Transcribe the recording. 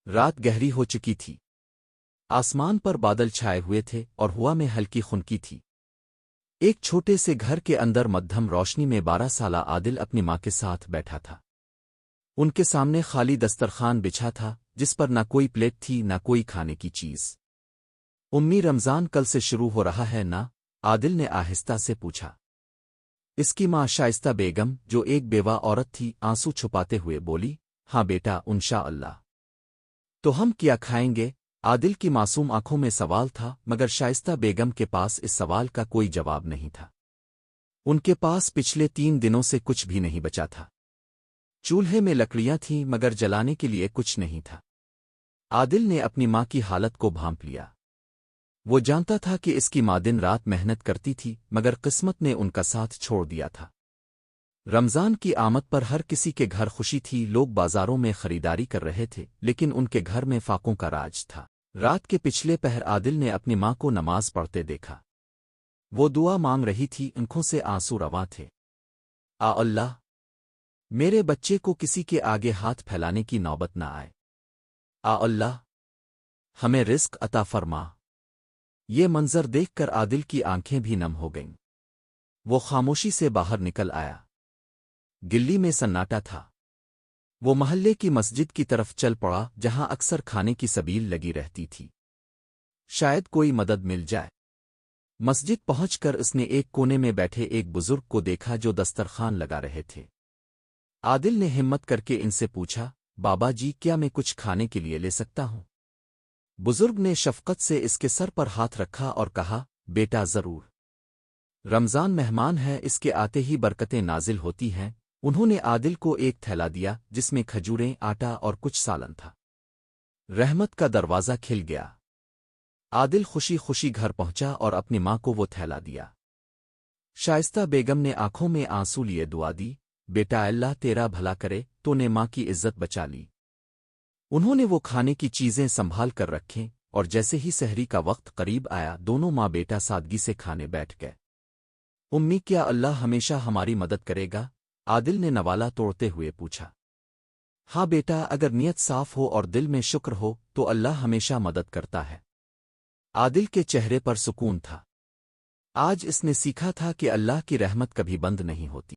رات گہری ہو چکی تھی۔ آسمان پر بادل چھائے ہوئے تھے اور ہوا میں ہلکی خنکی تھی۔ ایک چھوٹے سے گھر کے اندر مدھم روشنی میں 12 سالہ عادل اپنی ماں کے ساتھ بیٹھا تھا۔ ان کے سامنے خالی دسترخوان بچھا تھا، جس پر نہ کوئی پلیٹ تھی نہ کوئی کھانے کی چیز۔ امی رمضان کل سے شروع ہو رہا ہے نا؟ عادل نے آہستہ سے پوچھا۔ اس کی ماں شائستہ بیگم، جو ایک بیوہ عورت تھی، آنسو چھپاتے ہوئے بولی، ہاں بیٹا، انشاءاللہ۔ تو ہم کیا کھائیں گے؟ عادل کی معصوم آنکھوں میں سوال تھا، مگر شائستہ بیگم کے پاس اس سوال کا کوئی جواب نہیں تھا۔ ان کے پاس پچھلے 3 دنوں سے کچھ بھی نہیں بچا تھا۔ چولہے میں لکڑیاں تھیں مگر جلانے کے لیے کچھ نہیں تھا۔ عادل نے اپنی ماں کی حالت کو بھانپ لیا۔ وہ جانتا تھا کہ اس کی ماں دن رات محنت کرتی تھی، مگر قسمت نے ان کا ساتھ چھوڑ دیا تھا۔ رمضان کی آمد پر ہر کسی کے گھر خوشی تھی، لوگ بازاروں میں خریداری کر رہے تھے، لیکن ان کے گھر میں فاقوں کا راج تھا۔ رات کے پچھلے پہر عادل نے اپنی ماں کو نماز پڑھتے دیکھا۔ وہ دعا مانگ رہی تھی، آنکھوں سے آنسو رواں تھے۔ اللہ، میرے بچے کو کسی کے آگے ہاتھ پھیلانے کی نوبت نہ آئے۔ اللہ، ہمیں رزق عطا فرما۔ یہ منظر دیکھ کر عادل کی آنکھیں بھی نم ہو گئیں۔ وہ خاموشی سے باہر نکل آیا۔ گلی میں سناٹا تھا۔ وہ محلے کی مسجد کی طرف چل پڑا، جہاں اکثر کھانے کی سبیل لگی رہتی تھی۔ شاید کوئی مدد مل جائے۔ مسجد پہنچ کر اس نے ایک کونے میں بیٹھے ایک بزرگ کو دیکھا جو دسترخوان لگا رہے تھے۔ عادل نے ہمت کر کے ان سے پوچھا، بابا جی، کیا میں کچھ کھانے کے لیے لے سکتا ہوں؟ بزرگ نے شفقت سے اس کے سر پر ہاتھ رکھا اور کہا، بیٹا ضرور۔ رمضان مہمان ہے، اس کے آتے ہی برکتیں نازل ہوتی ہیں۔ انہوں نے عادل کو ایک تھیلا دیا جس میں کھجوریں، آٹا اور کچھ سالن تھا۔ رحمت کا دروازہ کھل گیا۔ عادل خوشی خوشی گھر پہنچا اور اپنی ماں کو وہ تھیلا دیا۔ شائستہ بیگم نے آنکھوں میں آنسو لیے دعا دی، بیٹا اللہ تیرا بھلا کرے، تو نے ماں کی عزت بچا لی۔ انہوں نے وہ کھانے کی چیزیں سنبھال کر رکھیں، اور جیسے ہی سحری کا وقت قریب آیا، دونوں ماں بیٹا سادگی سے کھانے بیٹھ گئے۔ امی، کیا اللہ ہمیشہ ہماری مدد کرے گا؟ عادل نے نوالا توڑتے ہوئے پوچھا۔ ہاں بیٹا، اگر نیت صاف ہو اور دل میں شکر ہو تو اللہ ہمیشہ مدد کرتا ہے۔ عادل کے چہرے پر سکون تھا۔ آج اس نے سیکھا تھا کہ اللہ کی رحمت کبھی بند نہیں ہوتی۔